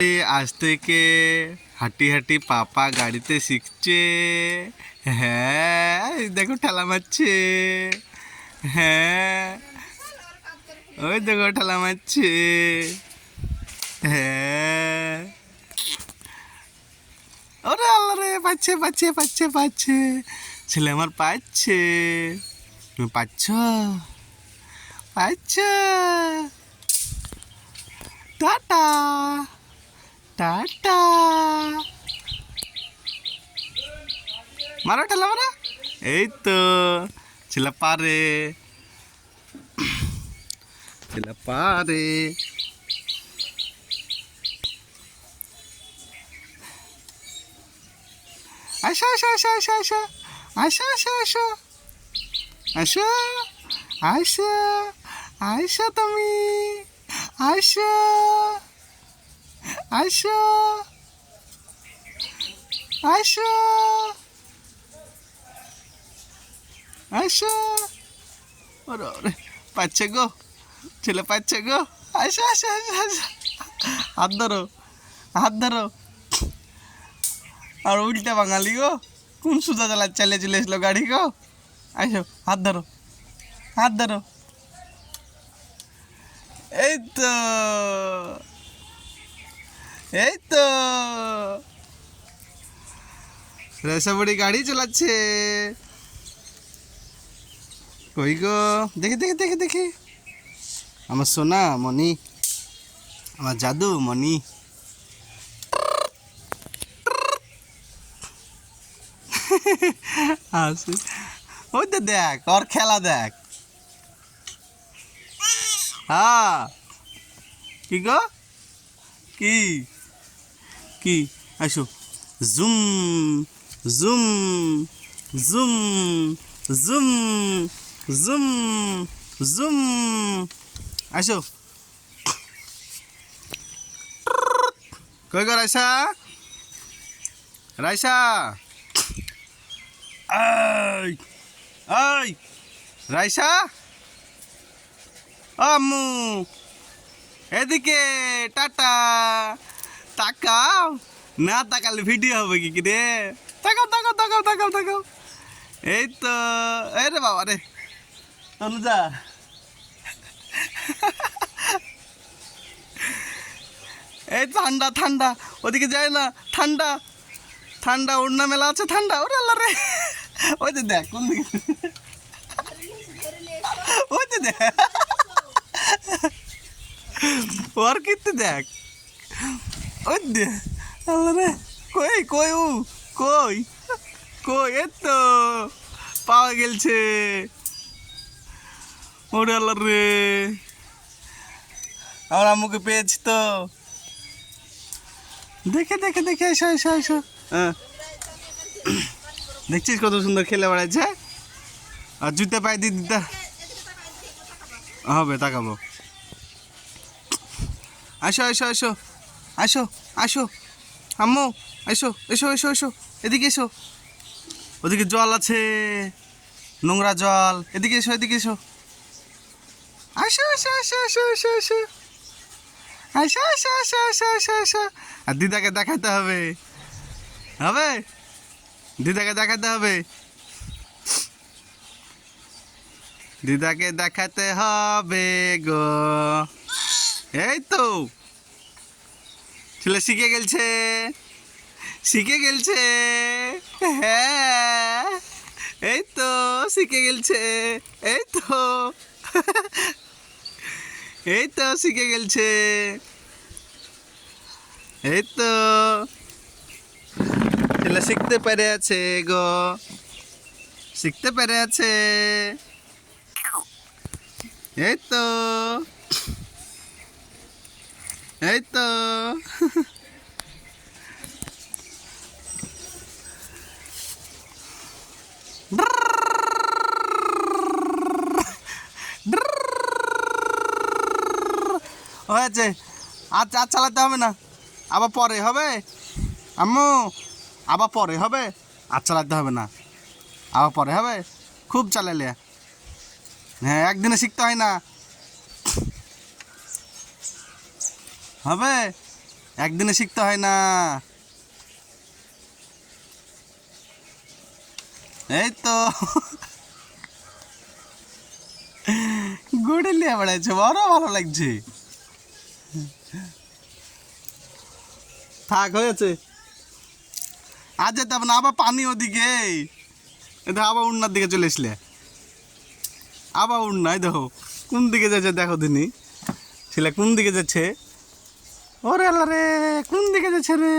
আজ থেকে হাঁটি হাঁটি পাপা গাড়িতে শিখছে। হ্যাঁ, এই দেখো ঠেলা মারছে। হ্যাঁ, ওই দেখো ঠেলা মারছে। হ্যাঁ, ওরে আল্লাহ রে, পাচ্ছে পাচ্ছে পাচ্ছে পাচ্ছে, ছেলে আমার পাচ্ছে। তুমি পাচ্ছ? পাচ্ছ? টাটা টাটা, মারো ঠেলা মারো। এই তো ছেলে পারে, ছেলে পারে। আসো আসো আসো আসো আসো আসো আসো আসো আসো আসো আসো, তুমি আসো আসো আসো আসো। ওরে ওরে, পাচ্ছে গো, ছেলে পাচ্ছে গো। আসো আসো আসো আসো, হাত ধরো, হাত ধরো। আর উল্টা বাঙালি গো, কোন সুজা চালিয়ে চলে এসলো গাড়ি গো। আসো, হাত ধরো, হাত ধরো। এই তো, এই তো রেশাবড়ি গাড়ি চালাচ্ছে। কই গো, দেখি দেখি দেখি দেখি, আমার সোনা মনি, আমার জাদু মনি। আসে, ওই তো দেখ ওর খেলা দেখ। হ্যাঁ, কি গো, কি কি, আসো। Zoom zoom zoom zoom zoom zoom, আসো। কই গো রাইসা, রাইসা, এই এই রাইসা, আম্মু এদিকে, টাটা। তাকাও না, তাকালে ভিডিও হবে কি রে। তাকাও তাকাও তাকাও তাকাও তাকাও। এই তো, এই রে বাবা রে, তনুজা। এই ঠান্ডা ঠান্ডা, ওদিকে যায় না, ঠান্ডা ঠান্ডা, ওড়না মেলা আছে ঠান্ডা। ওরে আল্লাহ রে, ওই তো দেখ কোন দিকে, ওই তো দেখ, ওর কিন্তু দেখ, ওই দে, আল্লাহ রে। কই কই ও, কই কই, এই তো পাওয়া গেলছে। ওরে আল্লাহ রে, আমার আম্মুকে পেয়েছি তো। দেখে দেখে দেখে, এসো এসো এসো। হ্যাঁ, দেখছিস কত সুন্দর খেলে বেড়াচ্ছে। আর জুতে পায়ে দিয়ে দিতে হবে, তাকাবো। আসো এসো এসো, আসো আসো আম্মু, এসো এসো এসো এসো, এদিকে এসো। ওদিকে জল আছে, নোংরা জল, এদিকে এসো এদিকে এসো। আসো আসো আসো আসো আসো আসো আসো আসো আসো আসো আসো আসো। আর দিদাকে দেখাতে হবে, হবে, দিদাকে দেখাতে হবে, দিদাকে দেখাতে হবে গো। এই তো ছেলে শিখে গেলছে, শিখে গেলছে। হ্যাঁ, এই তো শিখে গেলছে, এই তো, এই তো শিখে গেলছে, এই তো ছেলে শিখতে পেরে আছে গো, শিখতে পেরে আছে। এই তো, এই তো। হয়েছে, আজ আজ চালাতে হবে না, আবার পরে হবে আম্মু, আবার পরে হবে। আজ চালাতে হবে না, আবার পরে হবে। খুব চালালে, হ্যাঁ, একদিনে শিখতে হয় না, হবে। একদিনে শিখতে হয় না। এই তো গুড়ে নিয়ে বেড়াইছে, বড় ভালো লাগছে। থাক, হয়েছে। আর যেতে হবে না, আবার পানি ওদিকে। এটা আবার উন্নার দিকে চলে আসলে, আবার উন্নায় দেখো কোন দিকে যাচ্ছে, দেখো দিনি ছেলে কোন দিকে যাচ্ছে। ওরে আল্লাহ রে, কোন দিকে যাচ্ছে রে।